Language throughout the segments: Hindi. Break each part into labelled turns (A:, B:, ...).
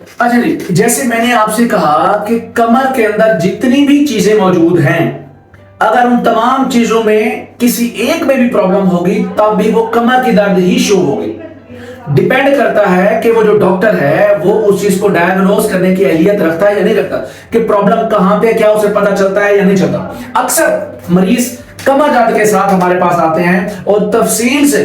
A: अच्छा जी, जैसे मैंने आपसे कहा कि कमर के अंदर जितनी भी चीजें मौजूद हैं, अगर उन तमाम चीजों में किसी एक में भी प्रॉब्लम होगी तब भी वो कमर की दर्द ही शो होगी। डिपेंड करता है कि वो जो डॉक्टर है वो उस चीज को डायग्नोज करने की अहलियत रखता है या नहीं रखता, कि प्रॉब्लम कहां पे क्या उसे पता चलता है या नहीं चलता। अक्सर मरीज कमर दर्द के साथ हमारे पास आते हैं और तफसील से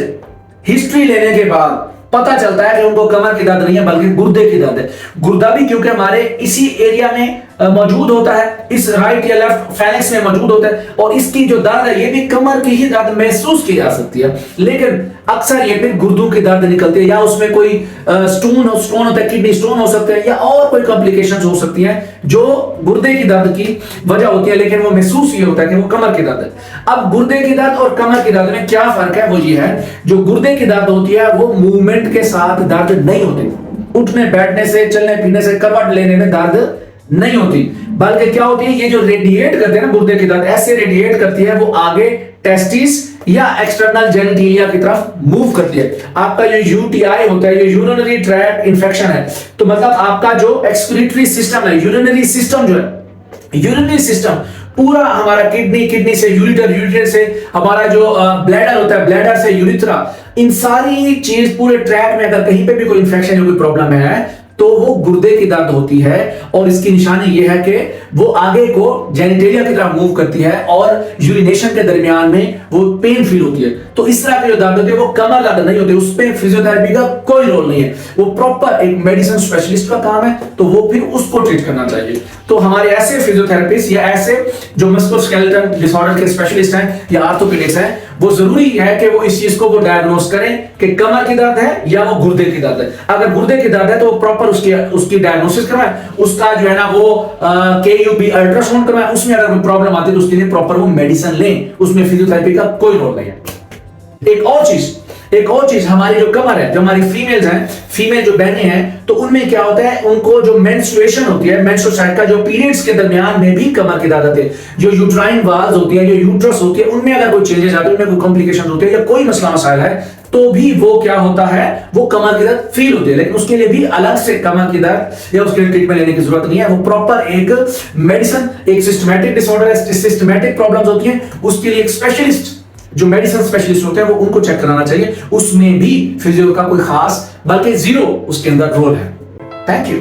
A: हिस्ट्री लेने के बाद पता चलता है कि उनको कमर की दर्द नहीं है बल्कि गुर्दे की दर्द है। गुर्दा भी क्योंकि हमारे इसी एरिया में मौजूद होता है, इस राइट या लेफ्ट फेलेक्स में मौजूद होता है, और इसकी जो दर्द है ये भी कमर की ही दर्द महसूस की जा सकती है। लेकिन अक्सर ये फिर गुर्दों की दर्द निकलती है, या उसमें कोई स्टोन होता है, किडनी स्टोन हो सकते हैं, या और कोई कॉम्प्लिकेशंस हो सकती हैं जो गुर्दे की दर्द की वजह होती है, लेकिन वो महसूस ये होता है कि वो कमर की दर्द है। अब गुर्दे की दर्द और कमर की दर्द में क्या फर्क है, वो ये है, जो गुर्दे की दर्द होती है वो मूवमेंट के साथ दर्द नहीं होती, उठने बैठने से, चलने फिरने से, कपड़ लेने में दर्द नहीं होती, बल्कि क्या होती है, ये जो रेडिएट करते हैं ना गुर्दे की दर्द, ऐसे रेडिएट करती है, वो आगे टेस्टिस या एक्सटर्नल जेनिटलिया की तरफ मूव करती है। आपका जो यूटीआई होता है, ये यूरिनरी ट्रैक्ट इंफेक्शन है, तो मतलब आपका जो एक्सक्रीटरी सिस्टम है, यूरिनरी सिस्टम जो है, यूरिनरी सिस्टम पूरा हमारा किडनी से यूरिटर से हमारा जो ब्लैडर होता है, ब्लैडर से यूरिथ्रा, इन सारी चीज पूरे ट्रैक में अगर कहीं पे भी कोई इंफेक्शन या कोई प्रॉब्लम है तो वो गुर्दे की दर्द होती है। और इसकी निशानी ये है कि वो आगे को जेनिटेलिया की तरफ मूव करती है और यूरिनेशन के दरमियान में वो पेन फील होती है। तो इस तरह की जो दर्द होती है वो कमर दर्द नहीं होती, उस पर फिजियोथेरेपी का कोई रोल नहीं है, वो प्रॉपर एक मेडिसिन स्पेशलिस्ट का काम है, तो वो फिर उसको ट्रीट करना चाहिए। तो हमारे ऐसे फिजियोथेरेपिस्ट या ऐसे जो मस्कुलोस्केलेटल डिसऑर्डर के स्पेशलिस्ट हैं या आर्थोपेडिक्स हैं, वो जरूरी है कि वो इस चीज को डायग्नोस करें कि कमर की दर्द है या वो गुर्दे की दर्द है। अगर गुर्दे की दर्द है तो वो प्रॉपर उसकी डायग्नोसिस करवाएं, उसका जो है ना वो केयूबी अल्ट्रासाउंड करवाएं, उसमें अगर कोई प्रॉब्लम आती है तो उसके लिए प्रॉपर वो मेडिसिन लें, उसमें फिजियोथेरेपी का कोई रोल नहीं है। एक और चीज हमारी जो कमर है, जो हमारी फीमेल्स हैं, फीमेल जो बहनें हैं, तो उनमें क्या होता है, उनको जो मेंस्ट्रुएशन होती है, मेंस्ट्रुअल साइकिल का जो पीरियड्स के दरमियान में भी कमर की दर्द आती है। जो यूट्राइन वाल्स होती है, जो यूट्रस होती है, उनमें अगर कोई चेंजेस आते हैं, उनमें कोई कॉम्प्लिकेशन होती है या कोई मसला मसाइल है, तो भी वो क्या होता है, वो कमर की दर्द फील होती है। लेकिन उसके लिए भी अलग से कमर की दर्द या उसके लिए ट्रीटमेंट लेने की जरूरत नहीं है, वो प्रॉपर एक मेडिसिन, एक सिस्टमैटिक डिसऑर्डर है, सिस्टमैटिक प्रॉब्लम्स होती हैं, उसके लिए एक स्पेशलिस्ट जो मेडिसिन स्पेशलिस्ट होते हैं वो उनको चेक कराना चाहिए। उसमें भी फिजियो का कोई खास बल्कि जीरो उसके अंदर रोल है। Thank you.